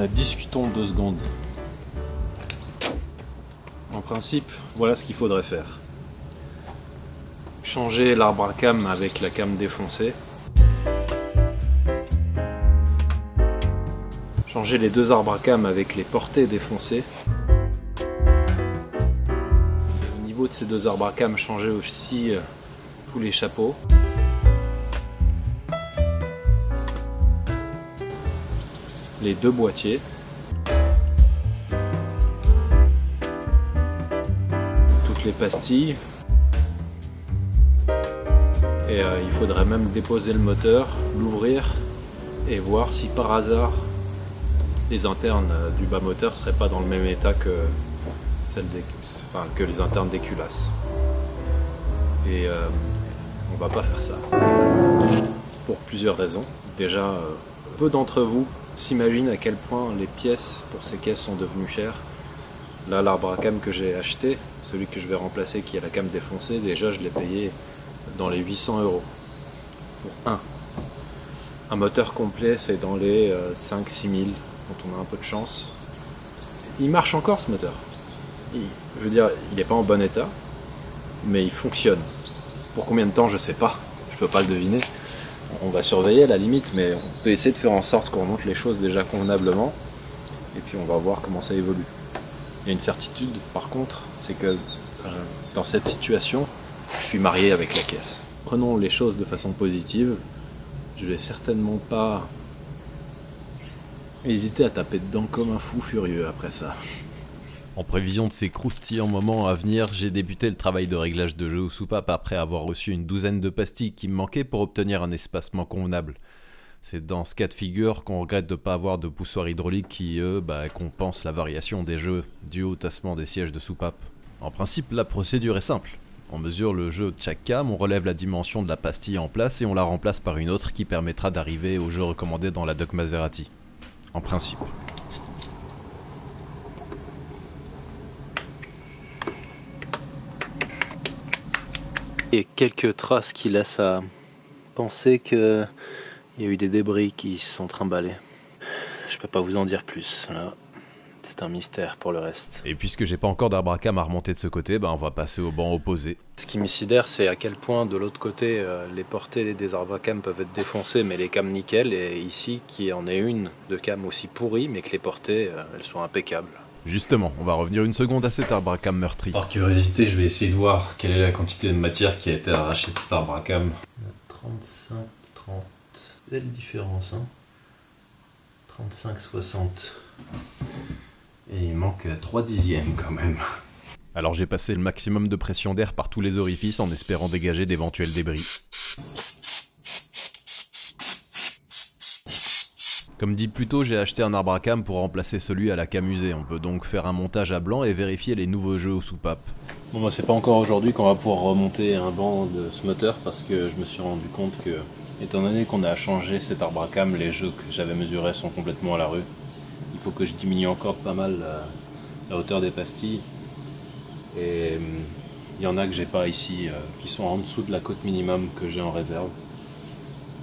Discutons 2 secondes. En principe, voilà ce qu'il faudrait faire. Changer l'arbre à cam avec la cam défoncée. Changer les 2 arbres à cam avec les portées défoncées. Au niveau de ces 2 arbres à cam, changer aussi tous les chapeaux. Les 2 boîtiers. Toutes les pastilles. Et il faudrait même déposer le moteur, l'ouvrir et voir si par hasard les internes du bas moteur ne seraient pas dans le même état que, que les internes des culasses. Et on va pas faire ça. Pour plusieurs raisons. Déjà, peu d'entre vous s'imaginent à quel point les pièces pour ces caisses sont devenues chères. Là, l'arbre à cam que j'ai acheté, celui que je vais remplacer qui a la cam défoncée, déjà je l'ai payé dans les 800 € pour un. Un moteur complet, c'est dans les 5-6 000 quand on a un peu de chance. Il marche encore ce moteur. Je veux dire, il n'est pas en bon état, mais il fonctionne. Pour combien de temps, je sais pas. Je peux pas le deviner. On va surveiller à la limite, mais on peut essayer de faire en sorte qu'on monte les choses déjà convenablement. Et puis on va voir comment ça évolue. Il y a une certitude, par contre, c'est que dans cette situation, je suis marié avec la caisse. Prenons les choses de façon positive. Je vais certainement pas hésiter à taper dedans comme un fou furieux après ça. En prévision de ces croustillants moments à venir, j'ai débuté le travail de réglage de jeu aux soupapes après avoir reçu une douzaine de pastilles qui me manquaient pour obtenir un espacement convenable. C'est dans ce cas de figure qu'on regrette de ne pas avoir de poussoirs hydrauliques qui, eux, compensent la variation des jeux due au tassement des sièges de soupape. En principe, la procédure est simple. On mesure le jeu de chaque cam, on relève la dimension de la pastille en place et on la remplace par une autre qui permettra d'arriver au jeu recommandé dans la Doc Maserati. En principe. Et quelques traces qui laissent à penser qu'il y a eu des débris qui se sont trimballés. Je peux pas vous en dire plus, là. C'est un mystère pour le reste. Et puisque j'ai pas encore d'arbre à cam à remonter de ce côté, on va passer au banc opposé. Ce qui me sidère, c'est à quel point de l'autre côté, les portées des arbres à cam peuvent être défoncées, mais les cams nickel. Et ici, qu'il y en ait une de cam aussi pourrie, mais que les portées, elles sont impeccables. Justement, on va revenir une seconde à cet arbre à cam meurtri. Par curiosité, je vais essayer de voir quelle est la quantité de matière qui a été arrachée de cet arbre à cam. 35, 30, belle différence, hein. 35, 60. Et il manque 3 dixièmes quand même. Alors j'ai passé le maximum de pression d'air par tous les orifices en espérant dégager d'éventuels débris. Comme dit plus tôt, j'ai acheté un arbre à cam pour remplacer celui à la cam usée. On peut donc faire un montage à blanc et vérifier les nouveaux jeux aux soupapes. Bon, c'est pas encore aujourd'hui qu'on va pouvoir remonter un banc de ce moteur parce que je me suis rendu compte que, étant donné qu'on a changé cet arbre à cam, les jeux que j'avais mesurés sont complètement à la rue. Il faut que je diminue encore pas mal la hauteur des pastilles. Et il y en a que j'ai pas ici, qui sont en dessous de la cote minimum que j'ai en réserve.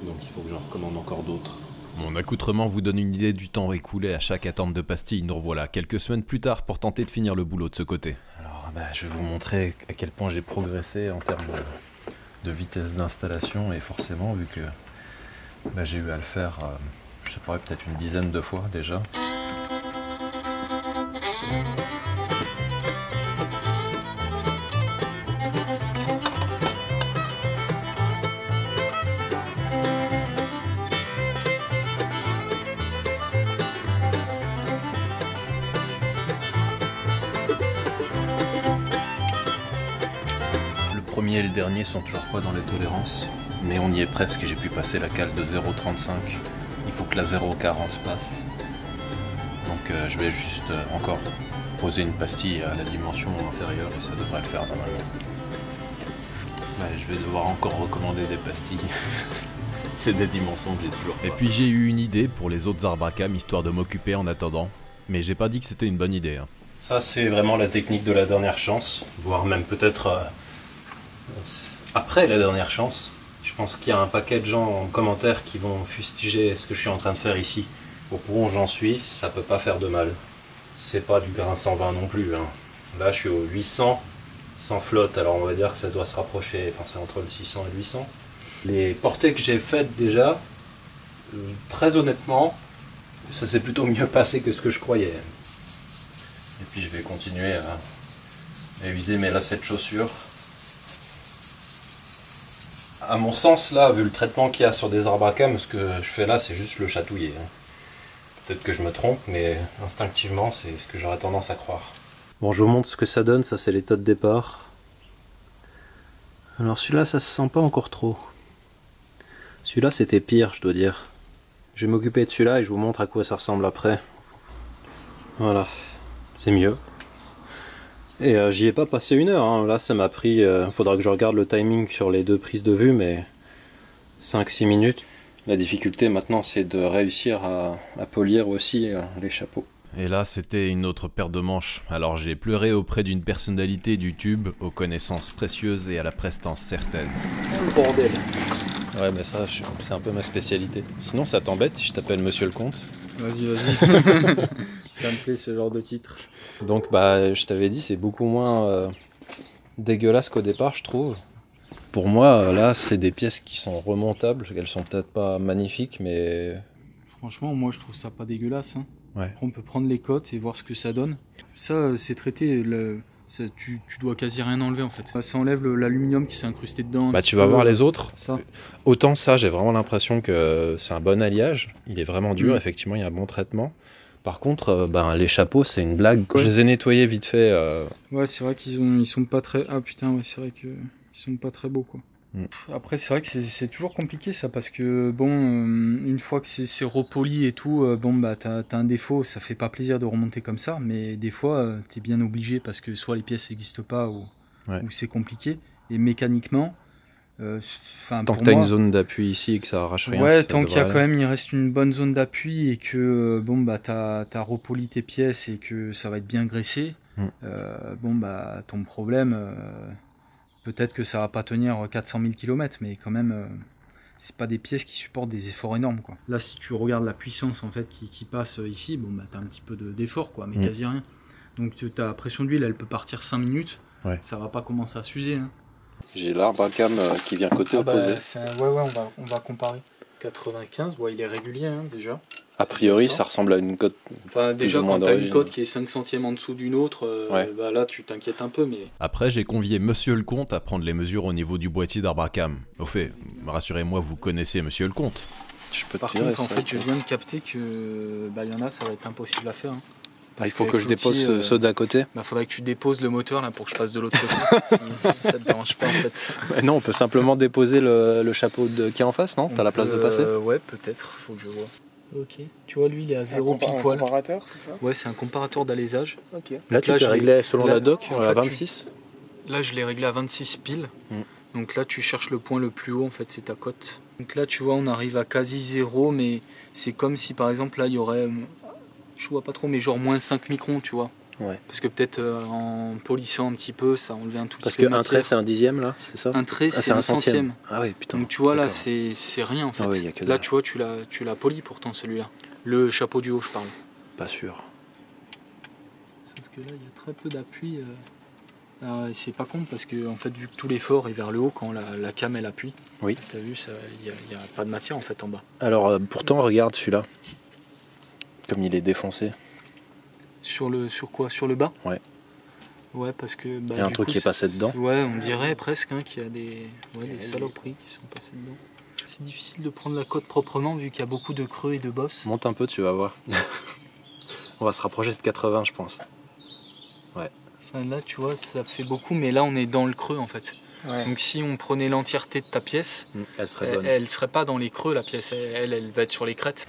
Donc il faut que j'en recommande encore d'autres. Mon accoutrement vous donne une idée du temps écoulé à chaque attente de pastilles. Nous revoilà quelques semaines plus tard pour tenter de finir le boulot de ce côté. Alors je vais vous montrer à quel point j'ai progressé en termes de vitesse d'installation. Et forcément, vu que j'ai eu à le faire, je sais pas, peut-être une dizaine de fois déjà. Le premier et le dernier sont toujours pas dans les tolérances, mais on y est presque. J'ai pu passer la cale de 0,35. Il faut que la 0,40 passe. Donc je vais juste encore poser une pastille à la dimension inférieure et ça devrait le faire normalement. Je vais devoir encore recommander des pastilles. C'est des dimensions que j'ai toujours pas. Et puis j'ai eu une idée pour les autres arbres à cam histoire de m'occuper en attendant. Mais j'ai pas dit que c'était une bonne idée. Ça c'est vraiment la technique de la dernière chance, voire même peut-être après la dernière chance. Je pense qu'il y a un paquet de gens en commentaire qui vont fustiger ce que je suis en train de faire ici. Au point où j'en suis, ça peut pas faire de mal. C'est pas du grain 120 non plus. Hein. Là, je suis au 800 sans flotte, alors on va dire que ça doit se rapprocher, enfin c'est entre le 600 et le 800. Les portées que j'ai faites déjà, très honnêtement, ça s'est plutôt mieux passé que ce que je croyais. Et puis je vais continuer à user mes lacets de chaussures. À mon sens, là, vu le traitement qu'il y a sur des arbres à cames, ce que je fais là, c'est juste le chatouiller. Hein. Peut-être que je me trompe, mais instinctivement, c'est ce que j'aurais tendance à croire. Bon, je vous montre ce que ça donne, ça c'est l'état de départ. Alors celui-là, ça se sent pas encore trop. Celui-là, c'était pire, je dois dire. Je vais m'occuper de celui-là et je vous montre à quoi ça ressemble après. Voilà, c'est mieux. Et j'y ai pas passé 1 heure, hein. Là ça m'a pris, faudra que je regarde le timing sur les 2 prises de vue, mais 5-6 minutes. La difficulté maintenant c'est de réussir à polir aussi les chapeaux. Et là, c'était une autre paire de manches. Alors j'ai pleuré auprès d'une personnalité du tube, aux connaissances précieuses et à la prestance certaine. Oh, le bordel. Ouais, mais ça, c'est un peu ma spécialité. Sinon, ça t'embête si je t'appelle Monsieur le Comte? Vas-y. Ça me plaît ce genre de titre. Donc, bah, je t'avais dit, c'est beaucoup moins dégueulasse qu'au départ, je trouve. Pour moi, là, c'est des pièces qui sont remontables. Elles sont peut-être pas magnifiques, mais... Franchement, moi, je trouve ça pas dégueulasse. Hein. Ouais. On peut prendre les cotes et voir ce que ça donne. Ça, c'est traité, tu dois quasi rien enlever en fait. Ça enlève l'aluminium qui s'est incrusté dedans. Bah tu vas voir les autres. Ça. Autant ça, j'ai vraiment l'impression que c'est un bon alliage. Il est vraiment dur, effectivement, il y a un bon traitement. Par contre, les chapeaux, c'est une blague. Ouais. Je les ai nettoyés vite fait. Ouais, c'est vrai ils sont pas très... Ah putain, ouais, c'est vrai qu'ils sont pas très beaux quoi. Après, c'est vrai que c'est toujours compliqué ça, parce que bon, une fois que c'est repoli et tout, t'as un défaut, ça fait pas plaisir de remonter comme ça, mais des fois, t'es bien obligé parce que soit les pièces n'existent pas ou c'est compliqué, et mécaniquement, tant que t'as une zone d'appui ici et que ça arrache rien. Ouais, tant qu'il y a quand même, il reste une bonne zone d'appui et que t'as repoli tes pièces et que ça va être bien graissé, ton problème... Peut-être que ça va pas tenir 400 000 km, mais quand même, c'est pas des pièces qui supportent des efforts énormes, quoi. Là, si tu regardes la puissance en fait qui passe ici, t'as un petit peu d'effort, quoi, mais quasi rien. Donc ta pression d'huile, elle peut partir 5 minutes, ça va pas commencer à s'user. Hein. J'ai l'arbre à cam qui vient côté opposé. On va comparer. 95, il est régulier déjà. A priori, ça ressemble à une cote. Enfin, déjà, quand tu as une cote qui est 5 centièmes en dessous d'une autre, là, tu t'inquiètes un peu. Mais... Après, j'ai convié Monsieur le Comte à prendre les mesures au niveau du boîtier d'arbre à cam. Au fait, rassurez-moi, vous connaissez Monsieur le Comte. Par contre, en fait, je viens de capter que y en a, ça va être impossible à faire. Hein. Il faut que je dépose ceux d'à côté. Faudrait que tu déposes le moteur là, pour que je passe de l'autre côté, si ça te dérange pas en fait. Non, on peut simplement déposer le chapeau qui est en face, non? T'as la place de passer? Ouais, peut-être, faut que je vois. Ok, tu vois, lui il est à 0 pile poil. Un comparateur, c'est ça? Ouais, c'est un comparateur d'alésage. Okay. Là, tu peux régler selon la doc à 26. Là, je l'ai réglé à 26 piles. Donc là, tu cherches le point le plus haut, en fait, c'est ta cote. Donc là, tu vois, on arrive à quasi 0, mais c'est comme si, par exemple, là, il y aurait, je vois pas trop, mais genre moins 5 microns, tu vois. Ouais. Parce que peut-être en polissant un petit peu, ça enlevait un tout petit peu de matière. Parce qu'un trait, c'est un dixième, là, c'est ça? Un trait, c'est un centième. Ah oui, putain. Donc tu vois, là, c'est rien, en fait. Ah oui, là, tu vois, tu l'as poli, pourtant, celui-là. Le chapeau du haut, je parle. Pas sûr. Sauf que là, il y a très peu d'appui. C'est pas con, parce que, en fait, vu que tout l'effort est vers le haut, quand la cam, elle appuie, oui. T'as vu, il n'y a pas de matière, en fait, en bas. Alors, pourtant, regarde celui-là. Comme il est défoncé. Sur quoi? Sur le bas? Ouais. Ouais, parce que... il y a un truc qui est passé dedans. Ouais, on dirait presque qu'il y a des saloperies qui sont passées dedans. C'est difficile de prendre la cote proprement vu qu'il y a beaucoup de creux et de bosses. Monte un peu, tu vas voir. On va se rapprocher de 80, je pense. Ouais. Enfin, là, tu vois, ça fait beaucoup, mais là, on est dans le creux, en fait. Ouais. Donc si on prenait l'entièreté de ta pièce, elle serait bonne. Elle serait pas dans les creux, la pièce. Elle va être sur les crêtes.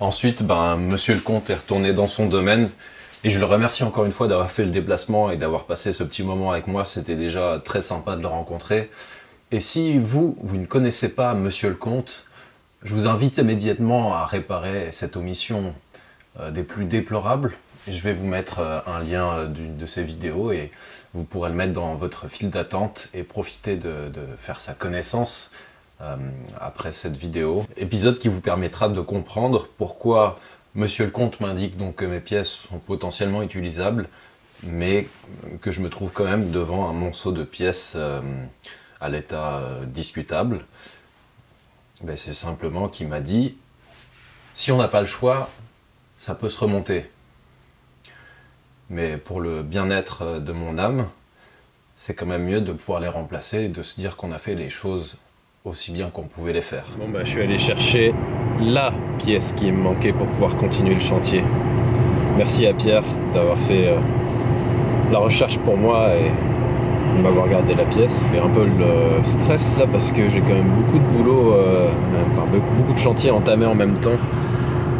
Ensuite, Monsieur le Comte est retourné dans son domaine. Et je le remercie encore une fois d'avoir fait le déplacement et d'avoir passé ce petit moment avec moi. C'était déjà très sympa de le rencontrer. Et si vous ne connaissez pas Monsieur le Comte, je vous invite immédiatement à réparer cette omission des plus déplorables. Je vais vous mettre un lien de ces vidéos et vous pourrez le mettre dans votre file d'attente et profiter de faire sa connaissance après cette vidéo. Épisode qui vous permettra de comprendre pourquoi Monsieur le Comte m'indique donc que mes pièces sont potentiellement utilisables, mais que je me trouve quand même devant un monceau de pièces à l'état discutable. Ben, c'est simplement qu'il m'a dit, si on n'a pas le choix, ça peut se remonter. Mais pour le bien-être de mon âme, c'est quand même mieux de pouvoir les remplacer et de se dire qu'on a fait les choses aussi bien qu'on pouvait les faire. Bon bah je suis allé chercher la pièce qui me manquait pour pouvoir continuer le chantier. Merci à Pierre d'avoir fait la recherche pour moi et de m'avoir gardé la pièce. J'ai un peu le stress là parce que j'ai quand même beaucoup de boulot, beaucoup de chantiers entamés en même temps.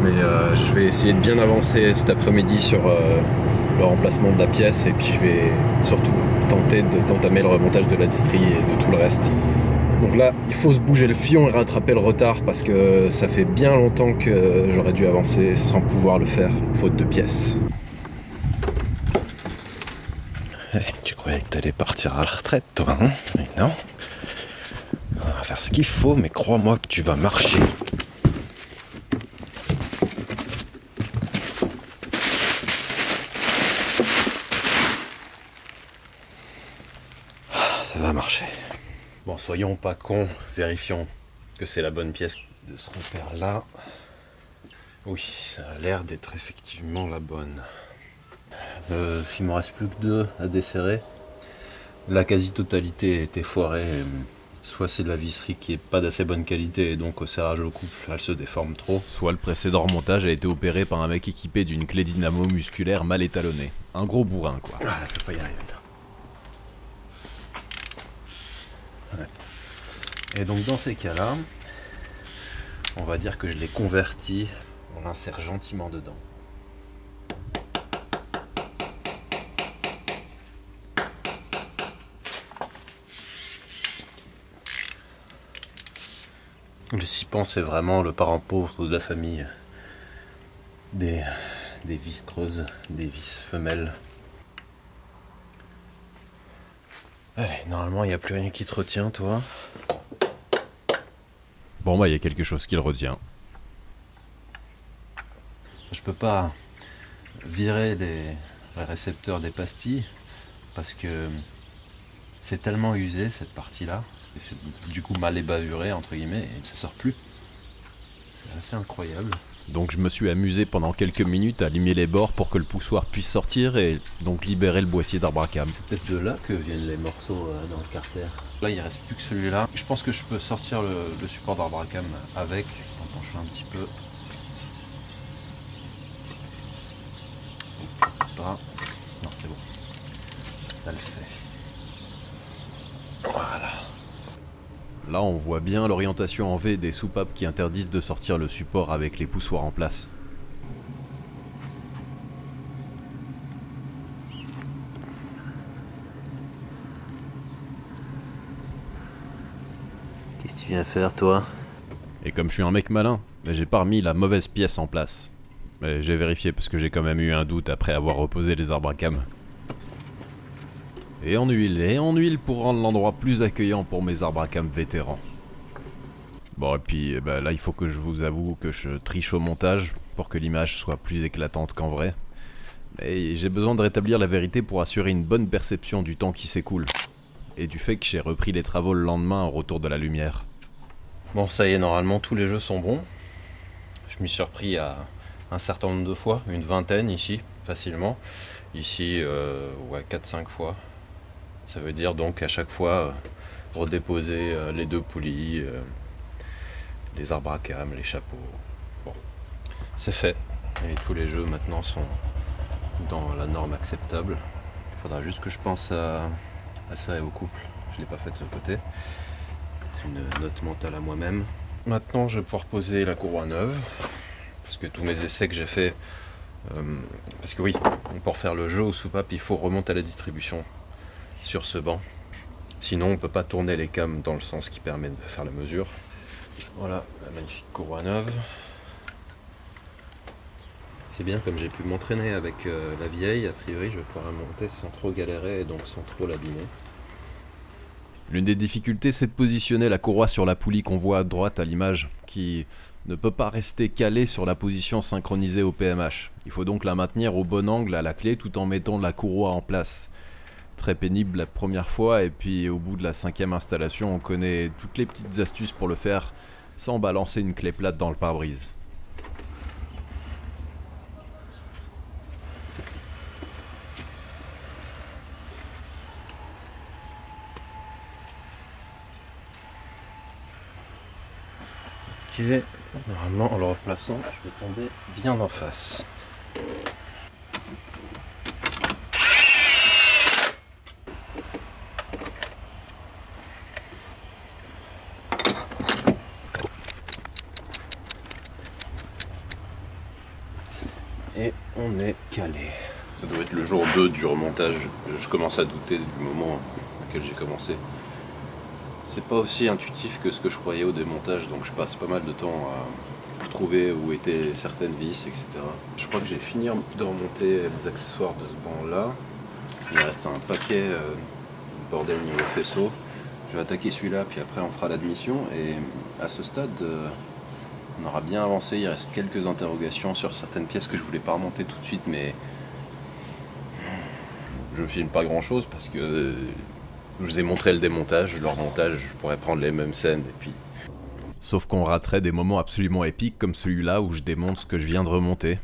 Mais je vais essayer de bien avancer cet après-midi sur le remplacement de la pièce et puis je vais surtout tenter d'entamer le remontage de la distrie et de tout le reste. Donc là, il faut se bouger le fion et rattraper le retard parce que ça fait bien longtemps que j'aurais dû avancer sans pouvoir le faire, faute de pièces. Tu croyais que t'allais partir à la retraite, toi, hein? Mais non. On va faire ce qu'il faut, mais crois-moi que tu vas marcher. Ça va marcher. Bon, soyons pas cons, vérifions que c'est la bonne pièce de ce repère-là. Oui, ça a l'air d'être effectivement la bonne. Il me reste plus que 2 à desserrer. La quasi-totalité était foirée. Soit c'est de la visserie qui est pas d'assez bonne qualité et donc au serrage au couple, elle se déforme trop. Soit le précédent remontage a été opéré par un mec équipé d'une clé dynamo musculaire mal étalonnée. Un gros bourrin, quoi. Ah, là, je peux pas y arriver, là. Ouais. Et donc dans ces cas-là, on va dire que je l'ai converti, on l'insère gentiment dedans. Le sipan, c'est vraiment le parent pauvre de la famille des vis creuses, des vis femelles. Allez, normalement, il n'y a plus rien qui te retient, toi. Bon, bah, il y a quelque chose qui le retient. Je peux pas virer les récepteurs des pastilles parce que c'est tellement usé, cette partie-là. Et c'est du coup mal ébavuré entre guillemets et ça sort plus. C'est assez incroyable. Donc je me suis amusé pendant quelques minutes à limer les bords pour que le poussoir puisse sortir et donc libérer le boîtier d'arbre à cam. C'est peut-être de là que viennent les morceaux dans le carter. Là il reste plus que celui-là. Je pense que je peux sortir le support d'arbre à cam avec en penchant un petit peu. Pas. Non c'est bon. Ça le fait. Voilà. Là, on voit bien l'orientation en V des soupapes qui interdisent de sortir le support avec les poussoirs en place. Qu'est-ce que tu viens faire, toi? Et comme je suis un mec malin, j'ai pas remis la mauvaise pièce en place. Mais j'ai vérifié parce que j'ai quand même eu un doute après avoir reposé les arbres à cam. Et en huile pour rendre l'endroit plus accueillant pour mes arbres à cam vétérans. Bon et puis là il faut que je vous avoue que je triche au montage pour que l'image soit plus éclatante qu'en vrai. Mais j'ai besoin de rétablir la vérité pour assurer une bonne perception du temps qui s'écoule. Et du fait que j'ai repris les travaux le lendemain au retour de la lumière. Bon ça y est, normalement tous les jeux sont bons. Je m'y suis repris à un certain nombre de fois, une vingtaine ici, facilement. Ici, ouais 4-5 fois. Ça veut dire donc à chaque fois redéposer les 2 poulies, les arbres à cam, les chapeaux. Bon, c'est fait. Et tous les jeux maintenant sont dans la norme acceptable. Il faudra juste que je pense à ça et au couple. Je ne l'ai pas fait de ce côté. C'est une note mentale à moi-même. Maintenant, je vais pouvoir poser la courroie neuve. Parce que tous mes essais que j'ai fait... parce que oui, pour faire le jeu au soupape, il faut remonter à la distribution sur ce banc. Sinon, on peut pas tourner les cams dans le sens qui permet de faire la mesure. Voilà, la magnifique courroie neuve. C'est bien, comme j'ai pu m'entraîner avec la vieille, a priori, je vais pouvoir la monter sans trop galérer et donc sans trop l'abîmer. L'une des difficultés, c'est de positionner la courroie sur la poulie qu'on voit à droite à l'image, qui ne peut pas rester calée sur la position synchronisée au PMH. Il faut donc la maintenir au bon angle à la clé tout en mettant la courroie en place. Très pénible la première fois, et puis au bout de la 5e installation, on connaît toutes les petites astuces pour le faire sans balancer une clé plate dans le pare-brise. Ok, normalement en le replaçant, je vais tomber bien en face. Et on est calé. Ça doit être le jour 2 du remontage. Je commence à douter du moment auquel j'ai commencé. C'est pas aussi intuitif que ce que je croyais au démontage, donc je passe pas mal de temps à trouver où étaient certaines vis, etc. Je crois que j'ai fini de remonter les accessoires de ce banc-là. Il me reste un paquet de bordel niveau faisceau. Je vais attaquer celui-là, puis après on fera l'admission. Et à ce stade, on aura bien avancé. Il reste quelques interrogations sur certaines pièces que je voulais pas remonter tout de suite, mais je filme pas grand-chose parce que je vous ai montré le démontage, le remontage, je pourrais prendre les mêmes scènes et puis... Sauf qu'on raterait des moments absolument épiques comme celui-là où je démonte ce que je viens de remonter.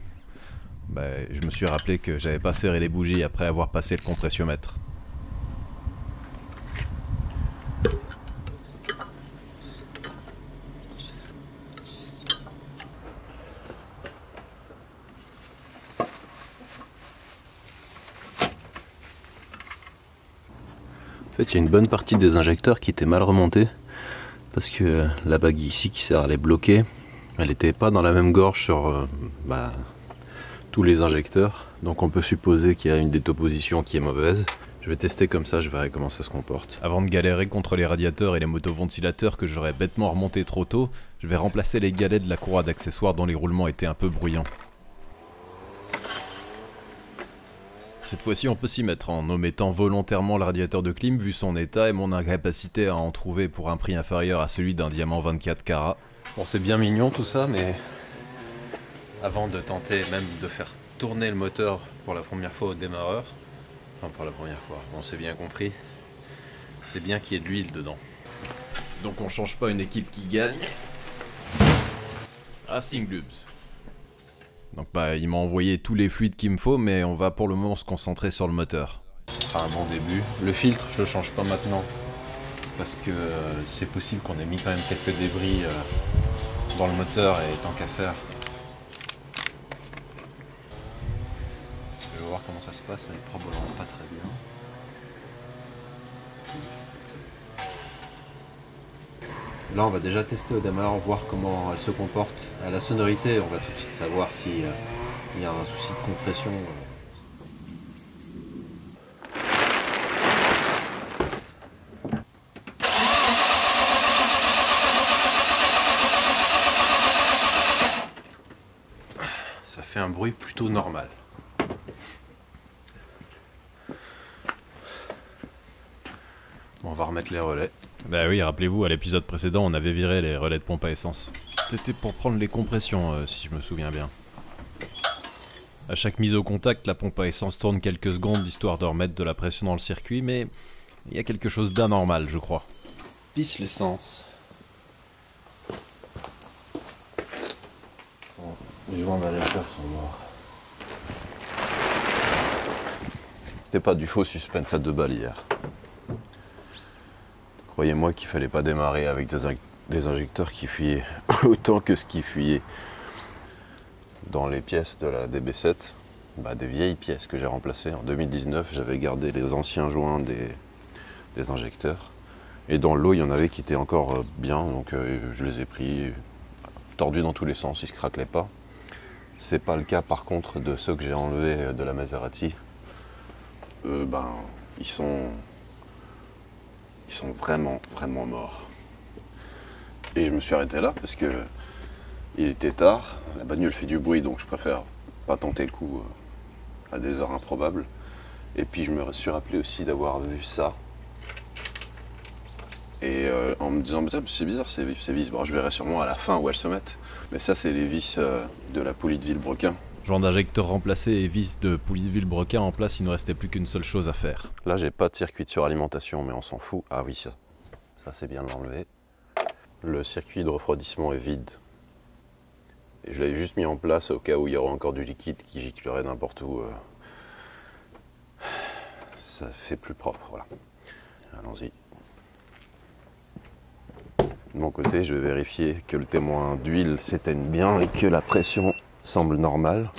Je me suis rappelé que j'avais pas serré les bougies après avoir passé le compressiomètre. En fait, il y a une bonne partie des injecteurs qui étaient mal remontés parce que la bague ici qui sert à les bloquer, elle n'était pas dans la même gorge sur tous les injecteurs. Donc on peut supposer qu'il y a une détoposition qui est mauvaise. Je vais tester comme ça, je verrai comment ça se comporte. Avant de galérer contre les radiateurs et les motoventilateurs que j'aurais bêtement remonté trop tôt, je vais remplacer les galets de la courroie d'accessoires dont les roulements étaient un peu bruyants. Cette fois-ci, on peut s'y mettre en omettant volontairement le radiateur de clim vu son état et mon incapacité à en trouver pour un prix inférieur à celui d'un diamant 24 carats. Bon, c'est bien mignon tout ça, mais avant de tenter même de faire tourner le moteur pour la première fois au démarreur, enfin pour la première fois, on s'est bien compris, c'est bien qu'il y ait de l'huile dedans. Donc on change pas une équipe qui gagne. Racing Lubes. Donc il m'a envoyé tous les fluides qu'il me faut, mais on va pour le moment se concentrer sur le moteur. Ce sera un bon début. Le filtre, je le change pas maintenant, parce que c'est possible qu'on ait mis quand même quelques débris dans le moteur, et tant qu'à faire. Je vais voir comment ça se passe, ça n'est probablement pas très bien. Là, on va déjà tester au démarreur, voir comment elle se comporte à la sonorité. On va tout de suite savoir s'il y a un souci de compression. Ça fait un bruit plutôt normal. Bon, on va remettre les relais. Bah oui, rappelez-vous, à l'épisode précédent, on avait viré les relais de pompe à essence. C'était pour prendre les compressions, si je me souviens bien. À chaque mise au contact, la pompe à essence tourne quelques secondes, histoire de remettre de la pression dans le circuit, mais il y a quelque chose d'anormal, je crois. Pisse l'essence. Les joints d'injecteur sont morts. C'était pas du faux suspense à 2 balles hier. Croyez-moi qu'il fallait pas démarrer avec des injecteurs qui fuyaient autant que ce qui fuyait dans les pièces de la DB7. Des vieilles pièces que j'ai remplacées en 2019. J'avais gardé les anciens joints des injecteurs. Et dans l'eau, il y en avait qui étaient encore bien, donc je les ai pris tordus dans tous les sens, ils se craquelaient pas. C'est pas le cas par contre de ceux que j'ai enlevés de la Maserati. Eux, ils sont vraiment morts. Et je me suis arrêté là parce que il était tard, la bagnole fait du bruit, donc je préfère pas tenter le coup à des heures improbables. Et puis je me suis rappelé aussi d'avoir vu ça Et en me disant, c'est bizarre ces vis, bon, je verrai sûrement à la fin où elles se mettent. Mais ça, c'est les vis de la poulie de Villebrequin. Genre d'injecteur remplacé et vis de poulie de Villebrequin en place, il ne restait plus qu'une seule chose à faire. Là, j'ai pas de circuit de suralimentation, mais on s'en fout. Ah oui, ça c'est bien de l'enlever. Le circuit de refroidissement est vide. Et je l'avais juste mis en place au cas où il y aurait encore du liquide qui giclerait n'importe où. Ça fait plus propre, voilà. Allons-y. De mon côté, je vais vérifier que le témoin d'huile s'éteigne bien et que la pression semble normale.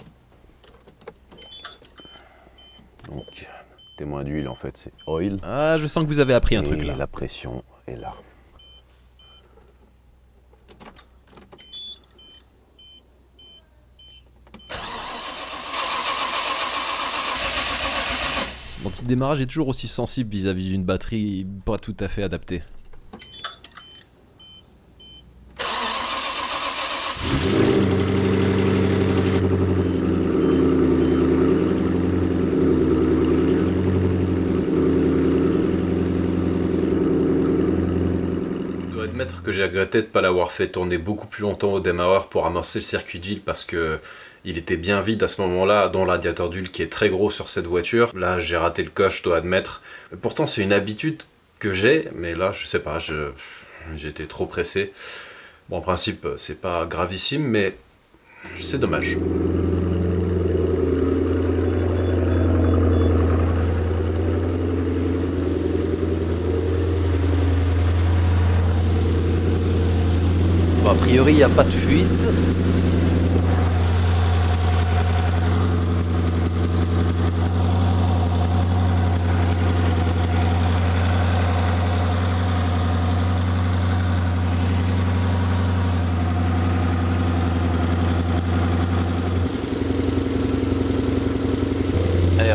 Donc, témoin d'huile, en fait, c'est oil. Ah, je sens que vous avez appris un et truc là. La pression est là. L'antidémarrage est toujours aussi sensible vis-à-vis d'une batterie pas tout à fait adaptée. Je dois admettre que j'ai regretté de ne pas l'avoir fait tourner beaucoup plus longtemps au démarreur pour amorcer le circuit d'huile parce que il était bien vide à ce moment-là, dans le radiateur d'huile qui est très gros sur cette voiture. Là, j'ai raté le coche, je dois admettre. Pourtant, c'est une habitude que j'ai, mais là, je sais pas, j'étais trop pressé. Bon, en principe, c'est pas gravissime, mais c'est dommage. Bon, a priori, il n'y a pas de fuite.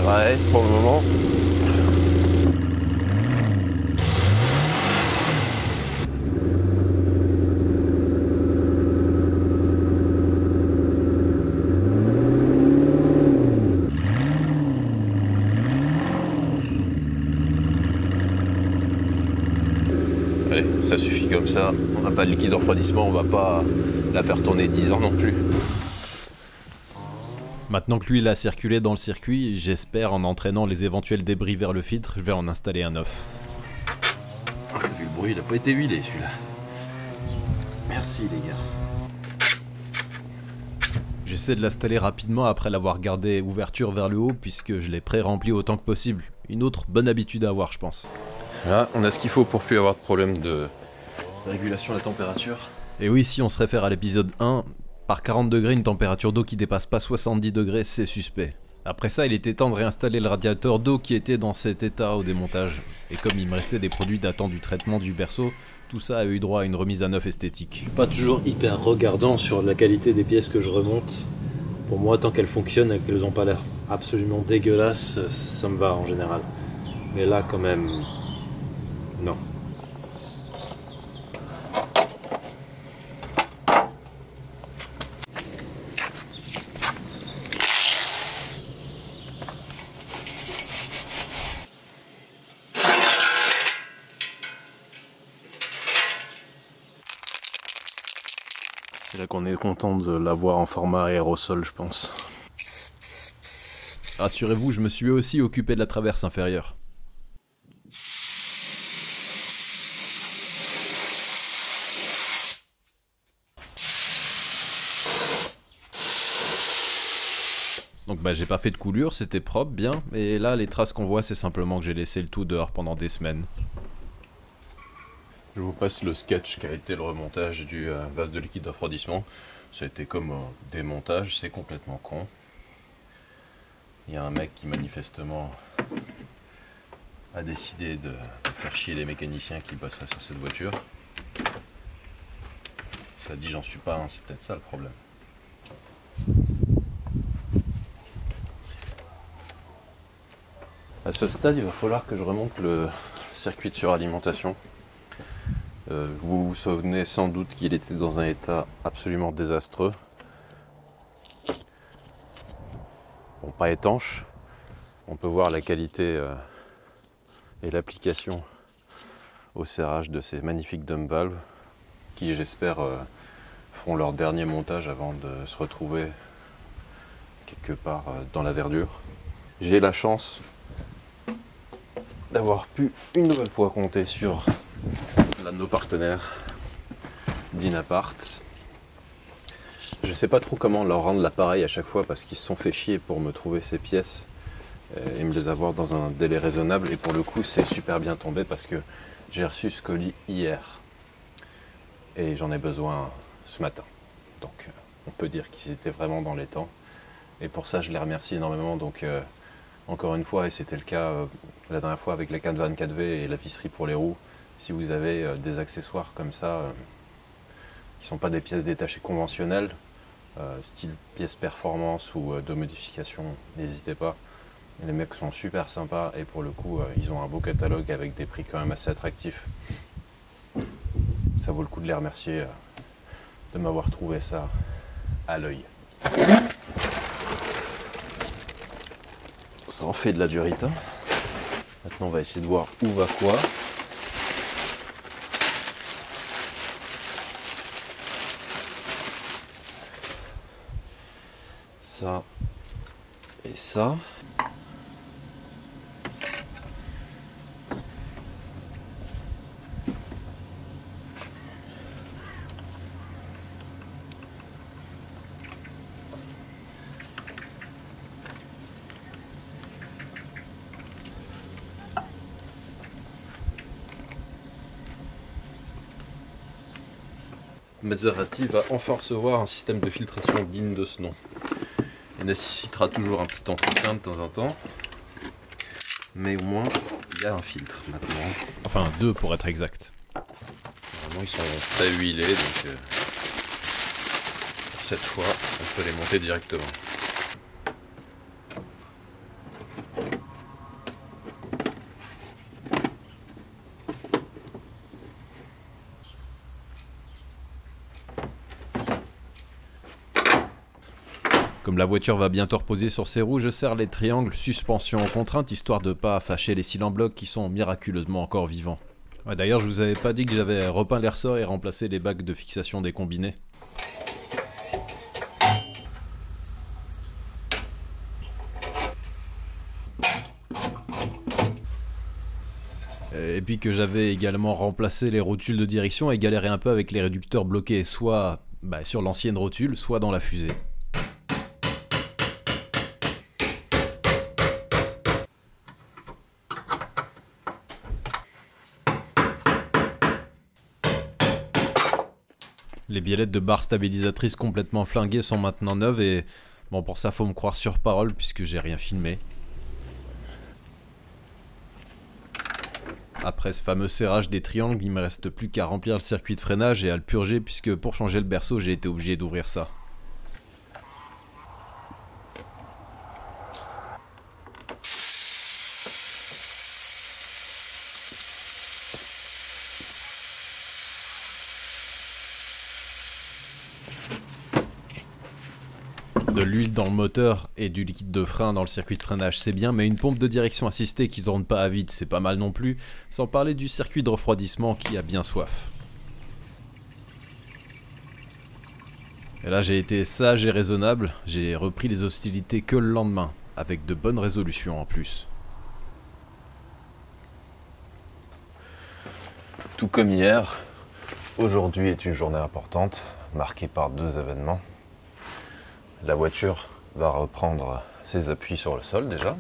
RAS pour le moment. Allez, ça suffit comme ça. On n'a pas de liquide de refroidissement, on va pas la faire tourner 10 ans non plus. Maintenant que l'huile a circulé dans le circuit, j'espère en entraînant les éventuels débris vers le filtre, je vais en installer un neuf. Vu le bruit, il n'a pas été huilé celui-là. Merci les gars. J'essaie de l'installer rapidement après l'avoir gardé ouverture vers le haut puisque je l'ai pré-rempli autant que possible. Une autre bonne habitude à avoir, je pense. Là, on a ce qu'il faut pour plus avoir de problème de régulation de la température. Et oui, si on se réfère à l'épisode 1, par 40 degrés, une température d'eau qui dépasse pas 70 degrés, c'est suspect. Après ça, il était temps de réinstaller le radiateur d'eau qui était dans cet état au démontage. Et comme il me restait des produits datant du traitement du berceau, tout ça a eu droit à une remise à neuf esthétique. Je suis pas toujours hyper regardant sur la qualité des pièces que je remonte. Pour moi, tant qu'elles fonctionnent et qu'elles n'ont pas l'air absolument dégueulasses, ça me va en général. Mais là, quand même, non. C'est là qu'on est content de l'avoir en format aérosol, je pense. Rassurez-vous, je me suis aussi occupé de la traverse inférieure. Donc bah j'ai pas fait de coulure, c'était propre, bien, et là les traces qu'on voit c'est simplement que j'ai laissé le tout dehors pendant des semaines. Je vous passe le sketch qui a été le remontage du vase de liquide de refroidissement. Ça a été comme un démontage, c'est complètement con. Il y a un mec qui manifestement a décidé de faire chier les mécaniciens qui bosseraient sur cette voiture. Ça dit j'en suis pas un, c'est peut-être ça le problème. À ce stade, il va falloir que je remonte le circuit de suralimentation. Vous vous souvenez sans doute qu'il était dans un état absolument désastreux. Bon, pas étanche. On peut voir la qualité et l'application au serrage de ces magnifiques dump valves qui, j'espère, feront leur dernier montage avant de se retrouver quelque part dans la verdure. J'ai la chance d'avoir pu une nouvelle fois compter sur l'un de nos partenaires, Dynapart. Je ne sais pas trop comment leur rendre l'appareil à chaque fois parce qu'ils se sont fait chier pour me trouver ces pièces et me les avoir dans un délai raisonnable. Et pour le coup, c'est super bien tombé parce que j'ai reçu ce colis hier et j'en ai besoin ce matin. Donc on peut dire qu'ils étaient vraiment dans les temps. Et pour ça, je les remercie énormément. Donc encore une fois, et c'était le cas la dernière fois avec les cannes 24V et la visserie pour les roues, si vous avez des accessoires comme ça, qui ne sont pas des pièces détachées conventionnelles, style pièces performance ou de modification, n'hésitez pas. Les mecs sont super sympas et pour le coup, ils ont un beau catalogue avec des prix quand même assez attractifs. Ça vaut le coup de les remercier de m'avoir trouvé ça à l'œil. Ça en fait de la durite. Hein. Maintenant, on va essayer de voir où va quoi. Ça et ça. Maserati va enfin recevoir un système de filtration digne de ce nom. Il nécessitera toujours un petit entretien de temps en temps, mais au moins il y a un filtre maintenant. Enfin 2 pour être exact. Vraiment ils sont très huilés, donc cette fois on peut les monter directement. Comme la voiture va bientôt reposer sur ses roues, je serre les triangles suspension en contrainte histoire de pas fâcher les cils en bloc qui sont miraculeusement encore vivants. Ouais, d'ailleurs, je vous avais pas dit que j'avais repeint les ressorts et remplacé les bagues de fixation des combinés. Et puis que j'avais également remplacé les rotules de direction et galéré un peu avec les réducteurs bloqués soit sur l'ancienne rotule, soit dans la fusée. Les biellettes de barres stabilisatrices complètement flinguées sont maintenant neuves et bon, pour ça faut me croire sur parole puisque j'ai rien filmé. Après ce fameux serrage des triangles, il me reste plus qu'à remplir le circuit de freinage et à le purger puisque pour changer le berceau j'ai été obligé d'ouvrir ça. De l'huile dans le moteur et du liquide de frein dans le circuit de freinage c'est bien, mais une pompe de direction assistée qui tourne pas à vide c'est pas mal non plus, sans parler du circuit de refroidissement qui a bien soif. Et là j'ai été sage et raisonnable, j'ai repris les hostilités que le lendemain, avec de bonnes résolutions en plus. Tout comme hier, aujourd'hui est une journée importante, marquée par 2 événements. La voiture va reprendre ses appuis sur le sol déjà.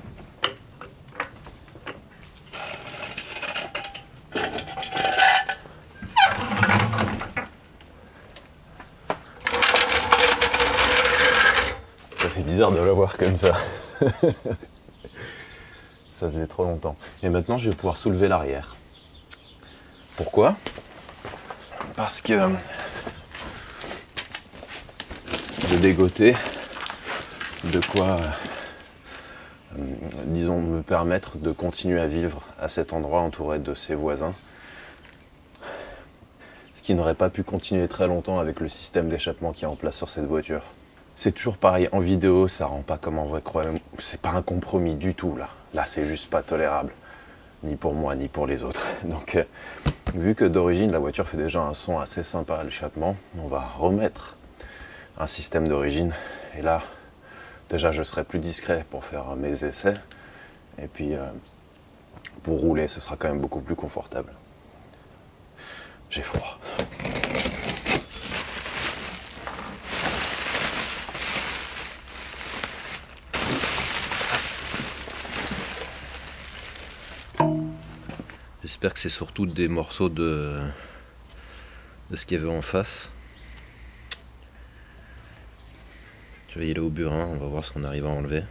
Ça fait bizarre de la voir comme ça. Ça faisait trop longtemps. Et maintenant je vais pouvoir soulever l'arrière. Pourquoi? Parce que de dégoter, de quoi, disons, me permettre de continuer à vivre à cet endroit entouré de ses voisins. Ce qui n'aurait pas pu continuer très longtemps avec le système d'échappement qui est en place sur cette voiture. C'est toujours pareil, en vidéo, ça rend pas comme en vrai, croyez-moi, c'est pas un compromis du tout là. Là, c'est juste pas tolérable. ni pour moi, ni pour les autres. Donc, vu que d'origine, la voiture fait déjà un son assez sympa à l'échappement, on va remettre un système d'origine. Et là, déjà, je serai plus discret pour faire mes essais. Et puis, pour rouler, ce sera quand même beaucoup plus confortable. J'ai froid. J'espère que c'est surtout des morceaux de ce qu'il y avait en face. Je vais y aller au burin, on va voir ce qu'on arrive à enlever.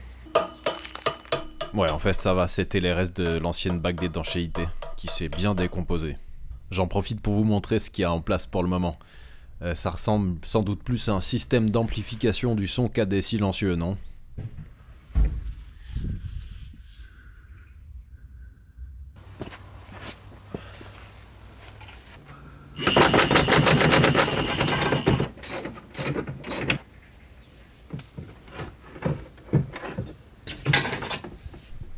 Ouais, en fait, ça va, c'était les restes de l'ancienne bague d'étanchéité qui s'est bien décomposée. J'en profite pour vous montrer ce qu'il y a en place pour le moment. Ça ressemble sans doute plus à un système d'amplification du son qu'à des silencieux, non ?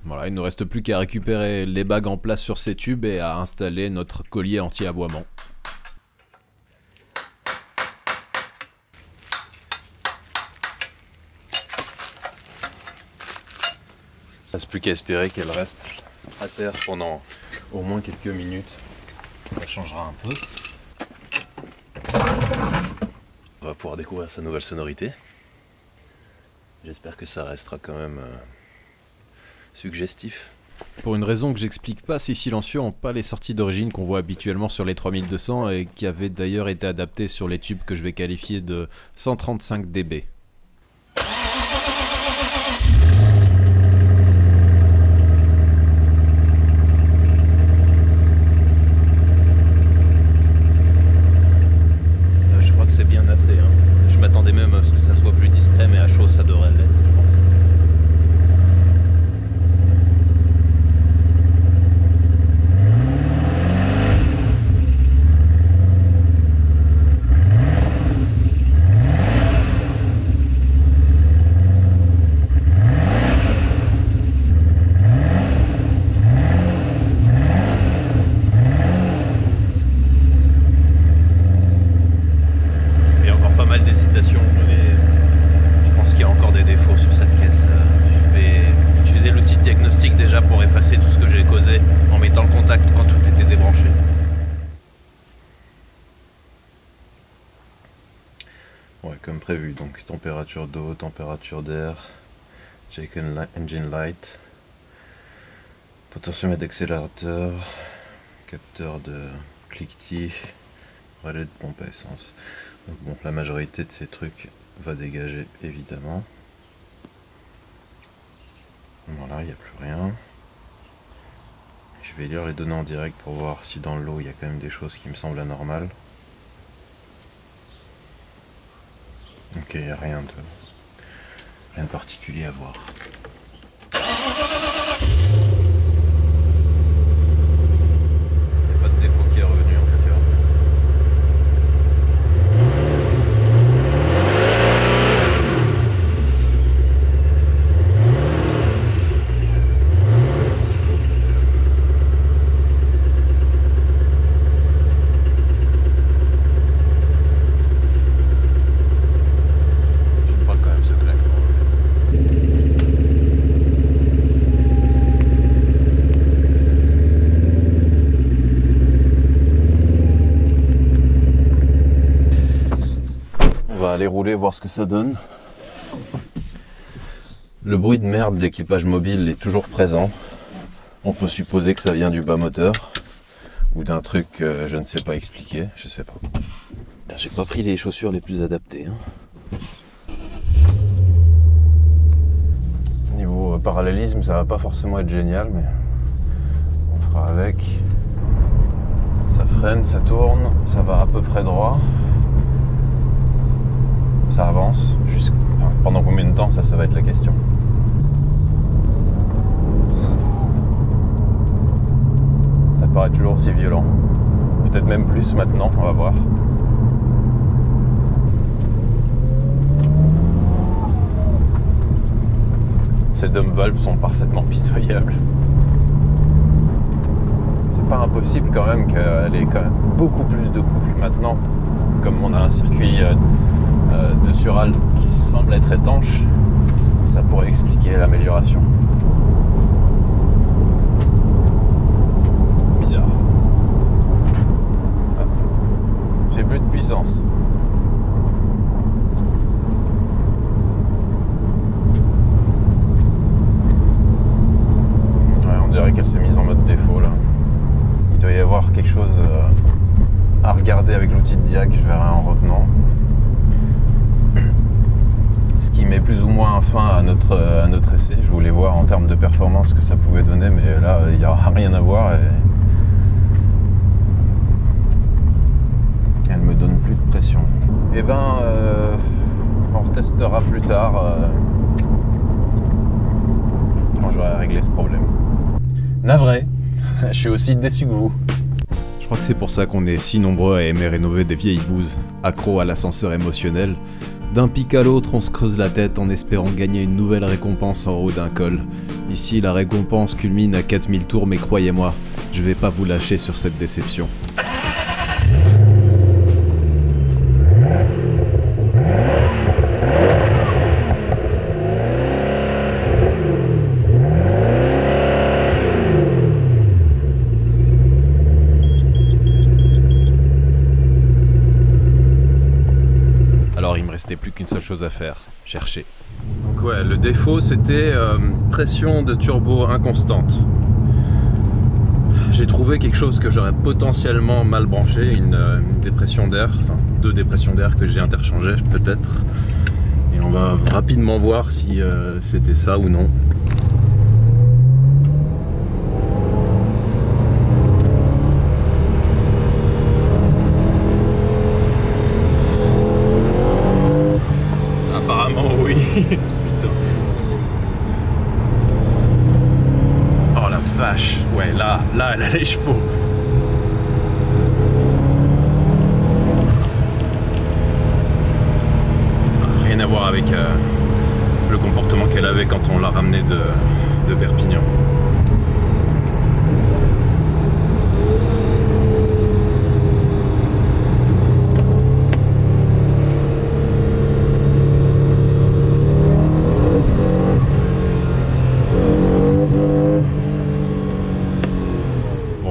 Voilà, il ne nous reste plus qu'à récupérer les bagues en place sur ces tubes et à installer notre collier anti-aboiement. Il ne reste plus qu'à espérer qu'elle reste à terre pendant au moins quelques minutes. Ça changera un peu. On va pouvoir découvrir sa nouvelle sonorité. J'espère que ça restera quand même suggestif. Pour une raison que j'explique pas, ces silencieux n'ont pas les sorties d'origine qu'on voit habituellement sur les 3200 et qui avaient d'ailleurs été adaptés sur les tubes que je vais qualifier de 135 dB. Je crois que c'est bien assez. Hein. Je m'attendais même à ce que ça soit plus discret, mais à chaud ça devrait l'être, je pense. Je pense qu'il y a encore des défauts sur cette caisse. Je vais utiliser l'outil de diagnostic déjà pour effacer tout ce que j'ai causé en mettant le contact quand tout était débranché. Ouais, comme prévu, donc température d'eau, température d'air, check engine light, potentiomètre d'accélérateur, capteur de cliquetis, relais de pompe à essence. Donc bon, la majorité de ces trucs va dégager évidemment. Voilà, il n'y a plus rien. Je vais lire les données en direct pour voir si dans l'eau il y a quand même des choses qui me semblent anormales. Ok, il n'y a rien de particulier à voir. Il n'y a pas de défaut qui est revenu en tout cas. Aller rouler, voir ce que ça donne. Le bruit de merde d'équipage mobile est toujours présent. On peut supposer que ça vient du bas moteur ou d'un truc que je ne sais pas expliquer, je sais pas. J'ai pas pris les chaussures les plus adaptées. Niveau parallélisme, ça va pas forcément être génial, mais on fera avec. Ça freine, ça tourne, ça va à peu près droit. Ça avance, pendant combien de temps, ça va être la question. Ça paraît toujours aussi violent. Peut-être même plus maintenant, on va voir. Ces dump valves sont parfaitement pitoyables. pas impossible quand même qu'elle ait quand même beaucoup plus de couple maintenant. Comme on a un circuit de Sural qui semble être étanche, ça pourrait expliquer l'amélioration. Bizarre. Ah. J'ai plus de puissance. On dirait qu'elle s'est mise en mode défaut là. Il doit y avoir quelque chose à regarder avec l'outil de diag, je verrai en revenant. Ce qui met plus ou moins fin à notre essai. Je voulais voir en termes de performance ce que ça pouvait donner, mais là il n'y a rien à voir et elle me donne plus de pression. Et ben on retestera plus tard quand j'aurai réglé ce problème. Navré, je suis aussi déçu que vous. Je crois que c'est pour ça qu'on est si nombreux à aimer rénover des vieilles bouses, accros à l'ascenseur émotionnel. D'un pic à l'autre, on se creuse la tête en espérant gagner une nouvelle récompense en haut d'un col. Ici, la récompense culmine à 4000 tours, mais croyez-moi, je vais pas vous lâcher sur cette déception. Restait plus qu'une seule chose à faire, chercher. Donc ouais, le défaut c'était pression de turbo inconstante. J'ai trouvé quelque chose que j'aurais potentiellement mal branché, une dépression d'air, enfin 2 dépressions d'air que j'ai interchangées peut-être. Et on va rapidement voir si c'était ça ou non. Putain. Oh la vache. Ouais, là elle a les chevaux. Rien à voir avec le comportement qu'elle avait quand on l'a ramenée de Perpignan.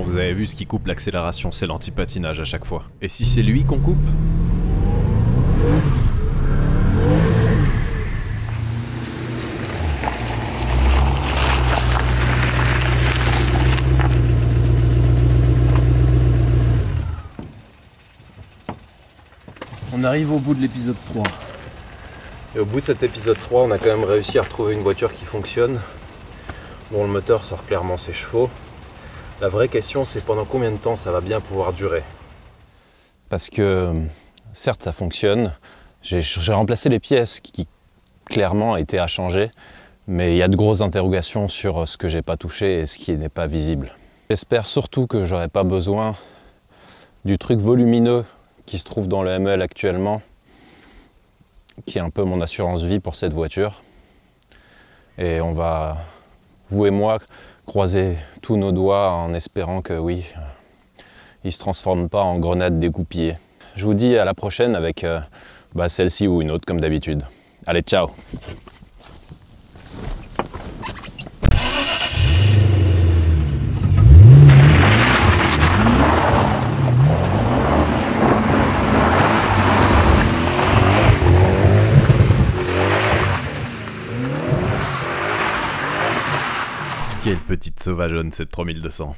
Vous avez vu, ce qui coupe l'accélération, c'est l'anti-patinage à chaque fois. Et si c'est lui qu'on coupe ? On arrive au bout de l'épisode 3. Et au bout de cet épisode 3, on a quand même réussi à retrouver une voiture qui fonctionne, dont le moteur sort clairement ses chevaux. La vraie question, c'est pendant combien de temps ça va bien pouvoir durer? Parce que, certes, ça fonctionne. J'ai remplacé les pièces qui, clairement, étaient à changer. Mais il y a de grosses interrogations sur ce que j'ai pas touché et ce qui n'est pas visible. J'espère surtout que j'aurai pas besoin du truc volumineux qui se trouve dans le ML actuellement, qui est un peu mon assurance vie pour cette voiture. Et on va, vous et moi, croiser tous nos doigts en espérant que oui, il ne se transforme pas en grenade dégoupillée. Je vous dis à la prochaine avec celle-ci ou une autre comme d'habitude. Allez, ciao! Quelle petite sauvageonne cette 3200.